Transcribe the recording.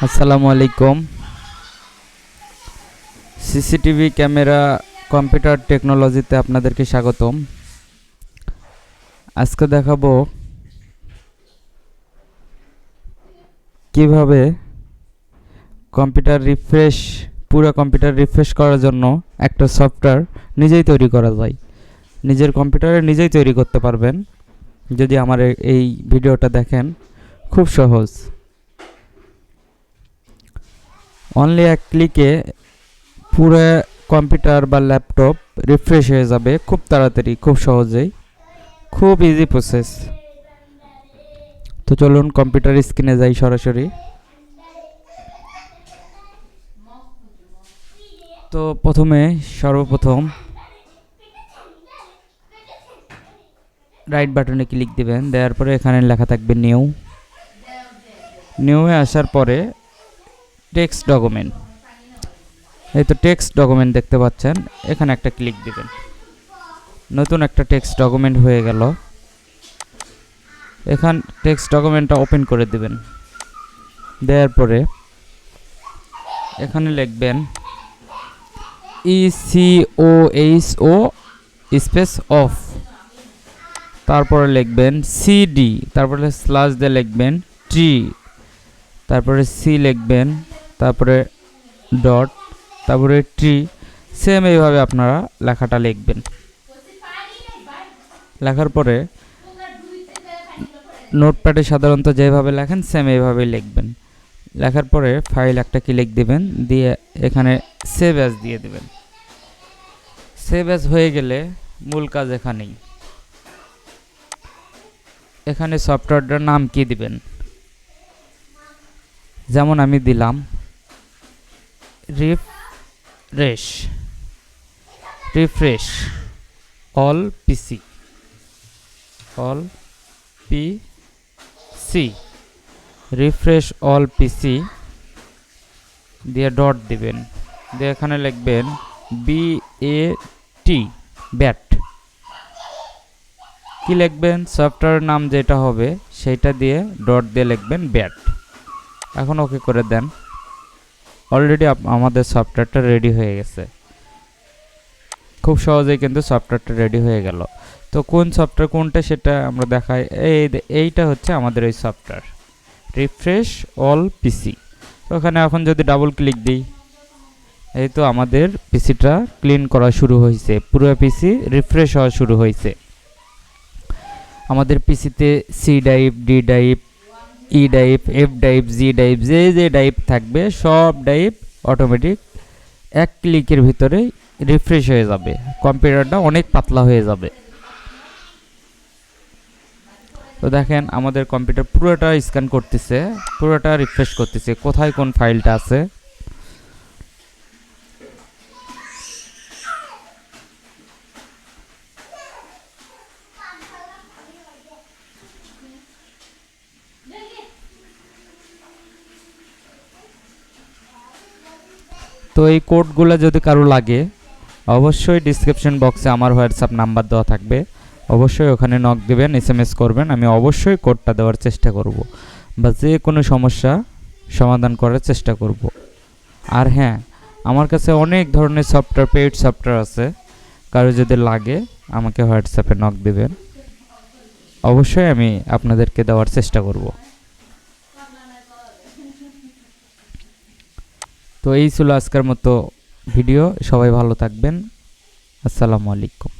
আসসালামু আলাইকুম। CCTV camera computer টেকনোলজিতে আপনাদেরকে স্বাগতম। আজকে দেখাবো কিভাবে পুরো কম্পিউটার রিফ্রেশ করার জন্য একটা সফটওয়্যার নিজেই তৈরি করা যায়। নিজের কম্পিউটারে নিজেই তৈরি করতে পারবেন যদি আমার এই ভিডিওটা দেখেন। খুব সহজ, অনলি এক ক্লিকে পুরো কম্পিউটার বা ল্যাপটপ রিফ্রেশ হয়ে যাবে খুব তাড়াতাড়ি, খুব সহজেই, খুব ইজি প্রসেস। তো চলুন কম্পিউটার স্ক্রিনে যাই সরাসরি। তো সর্বপ্রথম রাইট বাটনে ক্লিক দিবেন, দেওয়ার পরে এখানে লেখা থাকবে নিউয়ে আসার পরে টেক্সট ডকুমেন্ট, এই তো টেক্সট ডকুমেন্ট দেখতে পাচ্ছেন, এখানে একটা ক্লিক দিবেন। নতুন একটা টেক্সট ডকুমেন্ট হয়ে গেল। এখান টেক্সট ডকুমেন্টটা ওপেন করে দিবেন। দেওয়ার পরে এখানে লিখবেন ECOHO স্পেস অফ, তারপরে লিখবেন CD, তারপরে স্ল্যাশ দিয়ে লিখবেন টি, তারপরে সি লিখবেন, তারপরে ডট, তারপরে ট্রি। সেম এইভাবে আপনারা লেখাটা লিখবেন। লেখার পরে নোটপ্যাডে সাধারণত যেভাবে লেখেন সেম এইভাবে লিখবেন। লেখার পরে ফাইল একটা ক্লিক দিবেন, দিয়ে এখানে সেভ অ্যাজ দিয়ে দিবেন। সেভ অ্যাজ হয়ে গেলে মূল কাজ এখানেই। এখানে সফটওয়্যারটার নাম কি দিবেন, যেমন আমি দিলাম রিফ্রেশ অল পিসি রিফ্রেশ অল পিসি দিয়ে ডট দিবেন, দিয়ে এখানে লিখবেন BAT, ব্যাট। কি লিখবেন, সফটওয়্যার নাম যেটা হবে সেইটা দিয়ে ডট দিয়ে লিখবেন ব্যাট। এখন ওকে করে দেন। অলরেডি আমাদের সফটওয়্যারটা রেডি হয়ে গেছে। খুব সহজেই কিন্তু সফটওয়্যারটা রেডি হয়ে গেল। তো কোন সফটওয়্যার কোনটা সেটা আমরা দেখাই। এইটা হচ্ছে আমাদের এই সফটওয়্যার রিফ্রেশ অল পিসি। ওখানে এখন যদি ডাবল ক্লিক দিই, এই তো আমাদের পিসিটা ক্লিন করা শুরু হয়েছে, পুরো পিসি রিফ্রেশ হওয়া শুরু হয়েছে। আমাদের পিসিতে C drive, D drive, E drive, F drive, G drive, যে ড্রাইভ থাকবে সব ড্রাইভ অটোমেটিক এক ক্লিকের ভিতরে রিফ্রেশ হয়ে যাবে। কম্পিউটারটা অনেক পাতলা হয়ে যাবে। তো দেখেন আমাদের কম্পিউটার পুরোটা স্ক্যান করতেছে, পুরোটা রিফ্রেশ করতেছে, কোথায় কোন ফাইলটা আছে। তো এই কোডগুলো যদি কারো লাগে, অবশ্যই ডিসক্রিপশন বক্সে আমার হোয়াটসঅ্যাপ নাম্বার দেওয়া থাকবে। অবশ্যই ওখানে নক দেবেন, SMS করবেন, আমি অবশ্যই কোডটা দেওয়ার চেষ্টা করব, বা যে কোনো সমস্যা সমাধান করার চেষ্টা করব। আর হ্যাঁ, আমার কাছে অনেক ধরনের সফটওয়্যার, পেইড সফটওয়্যার আছে। কারো যদি লাগে আমাকে হোয়াটসঅ্যাপে নক দেবেন, অবশ্যই আমি আপনাদেরকে দেওয়ার চেষ্টা করব। তো এই ছিল আজকের মতো ভিডিও। সবাই ভালো থাকবেন। আসসালামু আলাইকুম।